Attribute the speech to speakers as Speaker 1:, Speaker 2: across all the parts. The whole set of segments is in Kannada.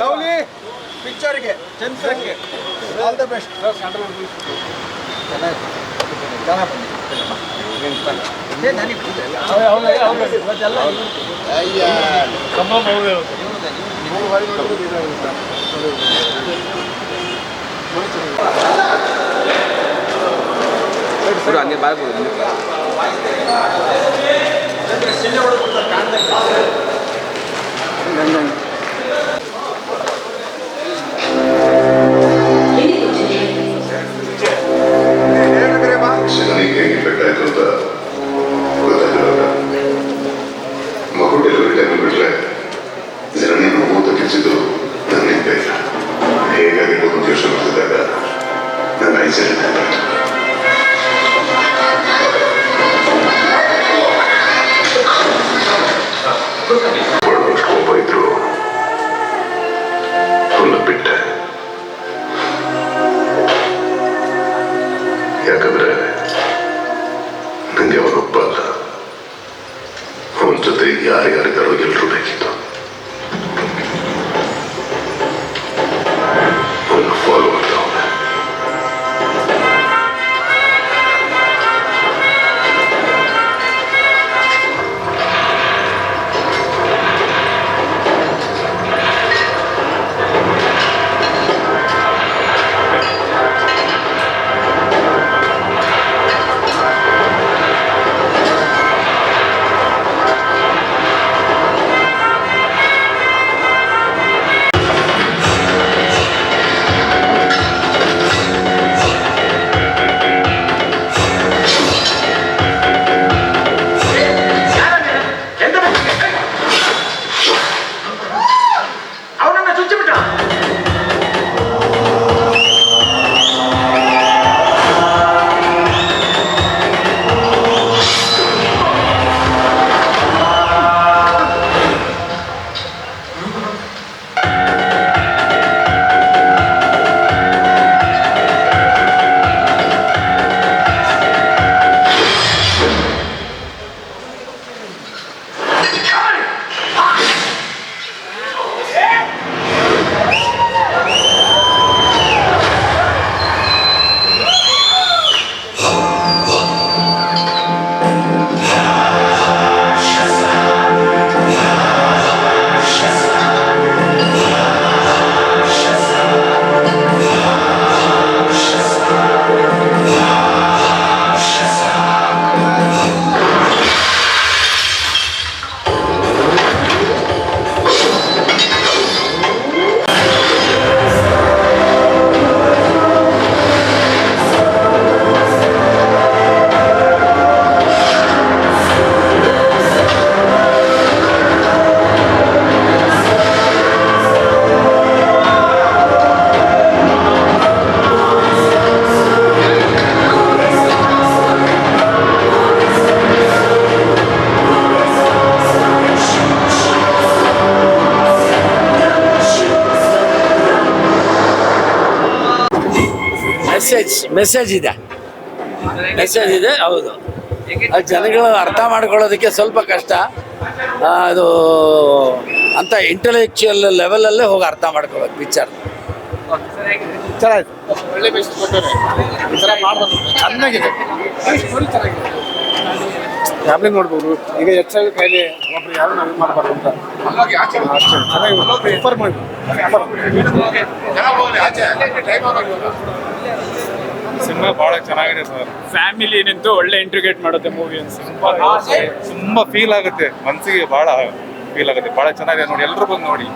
Speaker 1: ಲವ್ಲಿ ಪಿಕ್ಚರ್ಗೆ ಚೆನ್ಸರ್ಗೆ ಆಲ್ ದ ಬೆಸ್ಟ್.
Speaker 2: ಹಂಗೆ ಬಾಯ್
Speaker 3: ಶನಿಗೆ ಹೇಗೆ ಬೆಟ್ಟಾಯ್ತು ಅಂತ ಗೊತ್ತಾಗಿರೋಲ್ಲ. ಮಗು ಡೆಲಿವರಿ ಟೈಮ್ ಬಿಟ್ರೆ ಜನನಿ ನೋವು ತಗ್ಗಿಸಿದ್ದು ನನಗೆ ಬೇಡ. ಹೇಗಾಗಿರ್ಬೋದು ಅಂತ ಯೋಚನೆ ಮಾಡ್ತಿದ್ದಾಗ ನನ್ನ ಐಸೆಂಟ್ ಒಳ್ಳಷ್ಟು ಕೋಪ ಇದ್ರು ಫುಲ್ ಬಿಟ್ಟೆ. ಯಾಕಂದ್ರೆ ನಂಗೆ ಅವನೊಬ್ಬ ಅಲ್ಲ, ಅವನ ಜೊತೆ ಯಾರ್ಯಾರಿಗಾರೋ ಎಲ್ಲರೂ ಬೇಕಿತ್ತು. ಅವನು ಫಾಲೋ ಮಾಡ್ತಾ ಅವನ.
Speaker 4: ಮೆಸೇಜ್ ಇದೆ ಹೌದು. ಅದು ಜನಗಳು ಅರ್ಥ ಮಾಡ್ಕೊಳ್ಳೋದಕ್ಕೆ ಸ್ವಲ್ಪ ಕಷ್ಟ. ಅದು ಅಂತ ಇಂಟೆಲೆಕ್ಚುಯಲ್ ಲೆವೆಲಲ್ಲೇ ಹೋಗಿ ಅರ್ಥ ಮಾಡ್ಕೋಬೇಕು ಪಿಕ್ಚರ್.
Speaker 1: ಚೆನ್ನಾಗಿದೆ.
Speaker 2: ಒಳ್ಳೆ ಬೆಸ್ಟ್ ಕೊಟ್ಟರೆ ಈ ಥರ ಮಾಡ್ಬೋದು ಚೆನ್ನಾಗಿದೆ. ಸ್ಟೋರಿ ಚೆನ್ನಾಗಿದೆ.
Speaker 1: ಫ್ಯಾಮಿಲಿ ನೋಡ್ಬೋದು. ಈಗ ಹೆಚ್ಚಾಗಿ ಕಾಯಿಲೆ ಒಬ್ರು ಯಾರು ನಾವು ಇದು ಮಾಡಬಾರ್ದು ಅಂತ ಅಷ್ಟೇ. ಚೆನ್ನಾಗಿ ಸೂಪರ್ ಮಾಡಿ
Speaker 5: ಸಿನಿಮಾ ಬಹಳ ಚೆನ್ನಾಗಿದೆ ಸರ್. ಫ್ಯಾಮಿಲಿ ನಿಂತು ಒಳ್ಳೆ ಇಂಟ್ರಿಗೇಟ್ ಮಾಡುತ್ತೆ ಮೂವಿ ತುಂಬಾ ಫೀಲ್ ಆಗುತ್ತೆ, ಮನಸ್ಸಿಗೆ ಬಹಳ ಫೀಲ್ ಆಗುತ್ತೆ. ಬಹಳ ಚೆನ್ನಾಗಿದೆ ನೋಡಿ, ಎಲ್ಲರೂ ಬಂದು ನೋಡಿ.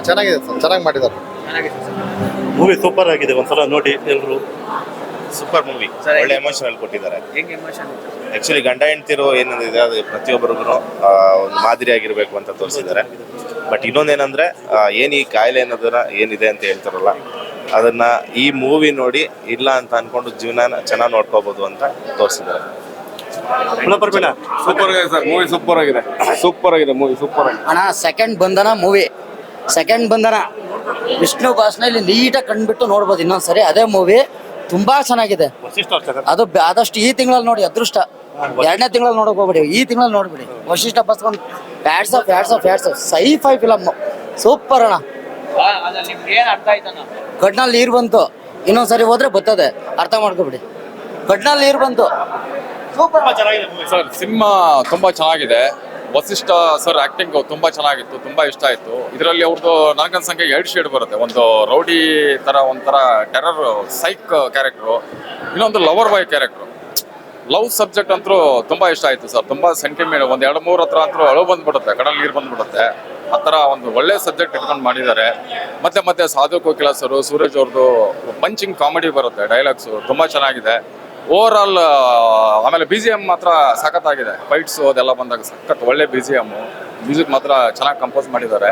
Speaker 2: ಚೆನ್ನಾಗಿದೆ ಸರ್, ಚೆನ್ನಾಗಿ ಮಾಡಿದ್ದಾರೆ.
Speaker 6: ಮೂವಿ ಸೂಪರ್ ಆಗಿದೆ, ಒಂದ್ಸಲ ನೋಡಿ ಎಲ್ಲರೂ.
Speaker 7: ಸೂಪರ್ ಮೂವಿ, ಒಳ್ಳೆ ಎಮೋಷನಲ್ ಕೊಟ್ಟಿದ್ದಾರೆ. ಆಕ್ಚುಲಿ ಗಂಡ ಹೆಂಡ್ತಿರು ಏನಿದೆ ಅದು ಪ್ರತಿಯೊಬ್ಬರಿಗೂ ಒಂದು ಮಾದರಿಯಾಗಿರ್ಬೇಕು ಅಂತ ತೋರಿಸಿದ್ದಾರೆ. ಬಟ್ ಇನ್ನೊಂದೇನಂದ್ರೆ ಏನ್ ಈ ಕಾಯಿಲೆ ಅನ್ನೋದನ್ನ ಏನಿದೆ ಅಂತ ಹೇಳ್ತಾರಲ್ಲ, ಅದನ್ನ ಈ ಮೂವಿ ನೋಡಿ ಇಲ್ಲ ಅಂತ ಅನ್ಕೊಂಡು ಜೀವನ ಚೆನ್ನಾಗಿ ನೋಡ್ಕೋಬಹುದು ಅಂತ ತೋರಿಸಿದ್ದಾರೆ.
Speaker 5: ಸೂಪರ್ ಆಗಿದೆ ಸರ್, ಮೂವಿ ಸೂಪರ್ ಆಗಿದೆ. ಸೂಪರ್ ಆಗಿದೆ ಮೂವಿ, ಸೂಪರ್ ಆಗಿದೆ
Speaker 8: ಅಣ್ಣ. ಸೆಕೆಂಡ್ ಬಂಧನ ಮೂವಿ, ಸೆಕೆಂಡ್ ಬಂಧನ ವಿಷ್ಣು ಭಾಷಣ ಇಲ್ಲಿ ನೀಟಾಗಿ ಕಂಡ್ಬಿಟ್ಟು ನೋಡ್ಬೋದು ಇನ್ನೊಂದ್ಸರಿ. ಅದೇ ಮೂವಿ ತುಂಬಾ ಚೆನ್ನಾಗಿದೆ. ಅದು ಆದಷ್ಟು ಈ ತಿಂಗಳಲ್ಲಿ ನೋಡಿ, ಅದೃಷ್ಟ. ಎರಡನೇ ತಿಂಗಳಲ್ಲಿ ನೋಡಕ್ ಹೋಗ್ಬಿಡಿ, ಈ ತಿಂಗಳಲ್ಲಿ ನೋಡ್ಬಿಡಿ. ವಶಿಷ್ಠ ಬಸ್ಕೊಂಡು ಫ್ಯಾಟ್ಸ್ ಆಫ್ ಸೈಫೈ ಫಿಲಮ್ ಸೂಪರ್ ಅಣ್ಣ. ಕಡ್ನಲ್ಲಿ ನೀರು ಬಂತು, ಇನ್ನೊಂದ್ಸರಿ ಹೋದ್ರೆ ಬರ್ತದೆ, ಅರ್ಥ ಮಾಡ್ಕೊಬಿಡಿ. ಕಡ್ನಲ್ಲಿ ನೀರು ಬಂತು.
Speaker 5: ಸರ್. ಸಿನಿಮಾ ತುಂಬಾ ಚೆನ್ನಾಗಿದೆ. ವಸಿಷ್ಠ ಸರ್ ಆಕ್ಟಿಂಗ್ ತುಂಬಾ ಚೆನ್ನಾಗಿತ್ತು, ತುಂಬಾ ಇಷ್ಟ ಆಯ್ತು. ಇದರಲ್ಲಿ ಅವ್ರದ್ದು ನನಗನ್ಸಂಗೆ 2 ಶೇಡ್ ಬರುತ್ತೆ. ಒಂದು ರೌಡಿ ತರ, ಒಂಥರ ಟೆರರ್ ಸೈಕ್ ಕ್ಯಾರೆಕ್ಟ್ರು, ಇನ್ನೊಂದು lover boy character. Love subject ಅಂತೂ ತುಂಬಾ ಇಷ್ಟ ಆಯ್ತು ಸರ್. ತುಂಬಾ ಸೆಂಟಿಮೆಂಟ್, ಒಂದ್ 2-3 ಹತ್ರ ಅಂತೂ ಅಳು ಬಂದ್ಬಿಡುತ್ತೆ, ಕಡಲ್ ನೀರು ಬಂದ್ಬಿಡುತ್ತೆ. ಆ ಥರ ಒಂದು ಒಳ್ಳೆ ಸಬ್ಜೆಕ್ಟ್ ಇಟ್ಕೊಂಡು ಮಾಡಿದ್ದಾರೆ. ಮತ್ತೆ ಸಾಧು ಕೋಕಿಲ ಸರ್, ಸೂರಜ್ ಅವ್ರದ್ದು ಪಂಚಿಂಗ್ ಕಾಮಿಡಿ ಬರುತ್ತೆ, ಡೈಲಾಗ್ಸು ತುಂಬಾ ಚೆನ್ನಾಗಿದೆ. ಓವರ್ ಆಲ್ ಆಮೇಲೆ BGM ಮಾತ್ರ ಸಖತ್ತಾಗಿದೆ. ಫೈಟ್ಸು ಅದೆಲ್ಲ ಬಂದಾಗ ಸಖತ್ ಒಳ್ಳೆ BGM, ಮ್ಯೂಸಿಕ್ ಮಾತ್ರ ಚೆನ್ನಾಗಿ ಕಂಪೋಸ್ ಮಾಡಿದ್ದಾರೆ.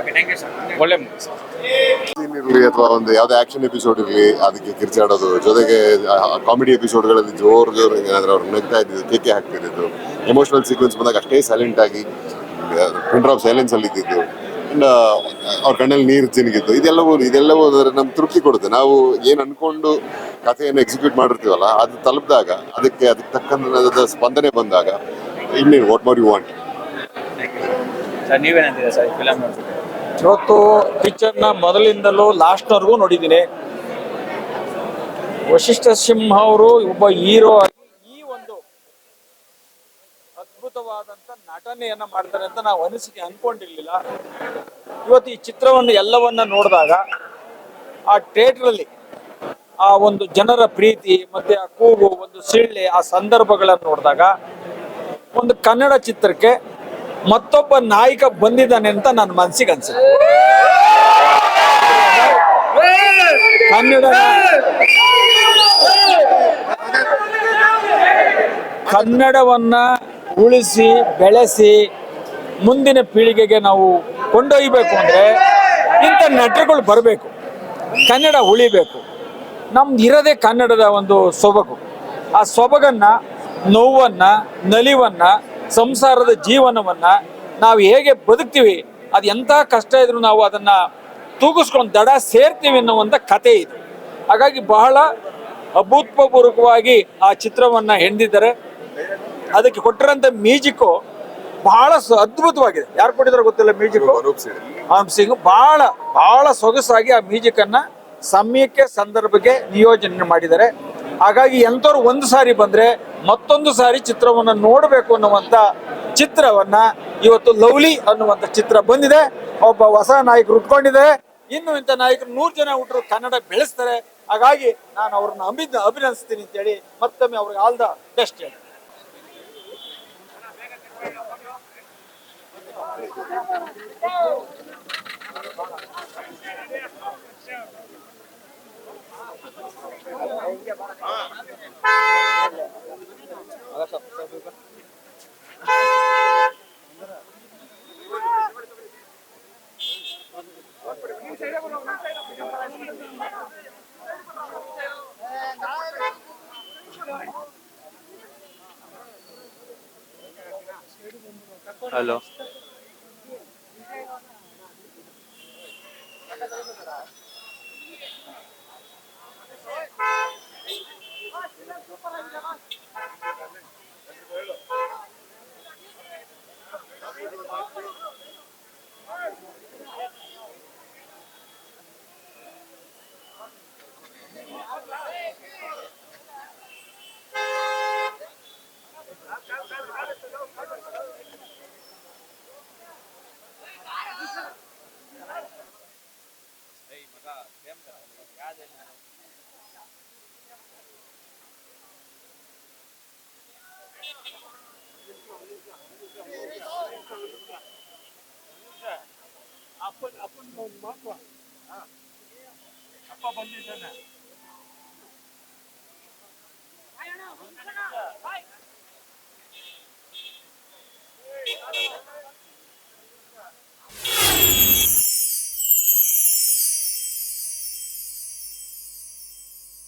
Speaker 5: ಒಳ್ಳೆ
Speaker 3: ಸೀನ್ ಇರಲಿ ಅಥವಾ ಒಂದು ಯಾವುದೇ ಆಕ್ಷನ್ ಎಪಿಸೋಡ್ ಇರಲಿ, ಅದಕ್ಕೆ ಕಿರ್ಚಾಡೋದು, ಜೊತೆಗೆ ಕಾಮಿಡಿ ಎಪಿಸೋಡ್ಗಳಲ್ಲಿ ಜೋರು ಏನಾದ್ರೆ ಅವ್ರು ನಗ್ತಾ ಇದ್ದಿದ್ದು, ಕೇಕೆ ಹಾಕ್ತಿದ್ದು, ಎಮೋಷನಲ್ ಸೀಕ್ವೆನ್ಸ್ ಬಂದಾಗ ಅಷ್ಟೇ ಸೈಲೆಂಟ್ ಆಗಿ ಪಿನ್ ಡ್ರಾಪ್ ಸೈಲೆನ್ಸ್ ಅಲ್ಲಿ ಇದ್ದಿದ್ದು, ಅವ್ರ ಕಣ್ಣಲ್ಲಿ ನೀರು ಚಿನಿಗಿದ್ದು, ಇದೆಲ್ಲವೂ ಅಂದ್ರೆ ನಮ್ಗೆ ತೃಪ್ತಿ ಕೊಡುತ್ತೆ. ನಾವು ಏನು ಅನ್ಕೊಂಡು ಕಥೆಯನ್ನು ಎಕ್ಸಿಕ್ಯೂಟ್ ಮಾಡಿರ್ತೀವಲ್ಲ, ಅದು ತಲುಪಿದಾಗ ಅದಕ್ಕೆ ತಕ್ಕಂತ ಸ್ಪಂದನೆ ಬಂದಾಗ ಇನ್ನೇನು ವಾಟ್ ಮೋರ್ ಯು ವಾಂಟ್.
Speaker 2: ನೀವೇನಂತೀರಾ ಸರ್ ಫಿಲಮ್?
Speaker 9: ಇವತ್ತು ಪಿಕ್ಚರ್ನ ಮೊದಲಿಂದಲೂ ಲಾಸ್ಟ್ವರೆಗೂ ನೋಡಿದ್ದೀನಿ. ವಶಿಷ್ಠ ಸಿಂಹ ಅವರು ಒಬ್ಬ ಹೀರೋ ಆಗಿ ಈ ಒಂದು ಅದ್ಭುತವಾದಂಥ ನಟನೆಯನ್ನ ಮಾಡ್ತಾರೆ ಅಂತ ನಾವು ಅನ್ಕೊಂಡಿರ್ಲಿಲ್ಲ. ಇವತ್ತು ಈ ಚಿತ್ರವನ್ನು ಎಲ್ಲವನ್ನ ನೋಡಿದಾಗ, ಆ ಥಿಯೇಟ್ರಲ್ಲಿ ಆ ಒಂದು ಜನರ ಪ್ರೀತಿ ಮತ್ತೆ ಆ ಕೂಗು, ಒಂದು ಸಿಳ್ಳೆ, ಆ ಸಂದರ್ಭಗಳನ್ನು ನೋಡಿದಾಗ ಒಂದು ಕನ್ನಡ ಚಿತ್ರಕ್ಕೆ ಮತ್ತೊಬ್ಬ ನಾಯಕ ಬಂದಿದ್ದಾನೆ ಅಂತ ನನ್ನ ಮನಸ್ಸಿಗೆ ಅನ್ಸುತ್ತೆ. ಕನ್ನಡವನ್ನ ಉಳಿಸಿ ಬೆಳೆಸಿ ಮುಂದಿನ ಪೀಳಿಗೆಗೆ ನಾವು ಕೊಂಡೊಯ್ಯಬೇಕು ಅಂದ್ರೆ ಇಂಥ ನಟರುಗಳು ಬರಬೇಕು. ಕನ್ನಡ ಉಳಿಬೇಕು. ನಮ್ದು ಇರೋದೇ ಕನ್ನಡದ ಒಂದು ಸೊಬಗು. ಆ ಸೊಬಗನ್ನ, ನೋವನ್ನ, ನಲಿವನ್ನ, ಸಂಸಾರದ ಜೀವನವನ್ನ ನಾವು ಹೇಗೆ ಬದುಕ್ತೀವಿ, ಅದು ಎಂಥ ಕಷ್ಟ ಇದ್ರು ನಾವು ಅದನ್ನ ತೂಗಿಸ್ಕೊಂಡು ದಡ ಸೇರ್ತೀವಿ ಅನ್ನುವಂಥ ಕಥೆ ಇದು. ಹಾಗಾಗಿ ಬಹಳ ಅಭೂತಪೂರ್ವಕವಾಗಿ ಆ ಚಿತ್ರವನ್ನ ಹೆಣೆದಿದ್ದಾರೆ. ಅದಕ್ಕೆ ಕೊಟ್ಟಿರೋಂಥ ಮ್ಯೂಸಿಕ್ಕು ಬಹಳ ಅದ್ಭುತವಾಗಿದೆ. ಯಾರು ಕೊಟ್ಟಿದ್ದಾರೆ ಗೊತ್ತಿಲ್ಲ ಮ್ಯೂಸಿಕ್, ಅನೂಪ್ ಸಿಂಗ್. ಬಹಳ ಸೊಗಸಾಗಿ ಆ ಮ್ಯೂಸಿಕ್ ಅನ್ನ ಸಮಯಕ್ಕೆ, ಸಂದರ್ಭಕ್ಕೆ ನಿಯೋಜನೆ ಮಾಡಿದ್ದಾರೆ. ಹಾಗಾಗಿ ಎಂಥವ್ರು ಒಂದು ಸಾರಿ ಬಂದ್ರೆ ಮತ್ತೊಂದು ಸಾರಿ ಚಿತ್ರವನ್ನ ನೋಡಬೇಕು ಅನ್ನುವಂಥ ಚಿತ್ರವನ್ನ ಇವತ್ತು ಲವ್ಲಿ ಅನ್ನುವಂಥ ಚಿತ್ರ ಬಂದಿದೆ. ಒಬ್ಬ ಹೊಸ ನಾಯಕರು ಉಟ್ಕೊಂಡಿದ್ದಾರೆ. ಇನ್ನು ಇಂಥ ನಾಯಕರು 100 ಜನ ಹುಟ್ಟರು ಕನ್ನಡ ಬೆಳೆಸ್ತಾರೆ. ಹಾಗಾಗಿ ನಾನು ಅವ್ರನ್ನ ಅಭಿನಂದಿಸ್ತೀನಿ ಅಂತೇಳಿ ಮತ್ತೊಮ್ಮೆ ಅವ್ರಿಗೆ ಆಲ್ ದ ಬೆಸ್ಟ್ ಹೇಳಿ.
Speaker 2: ಹಲೋ,
Speaker 9: ಅಪ್ಪನ ಒಂದು ಮಹತ್ವ. ಅಪ್ಪ ಬಂದಿದ್ದಾನೆ.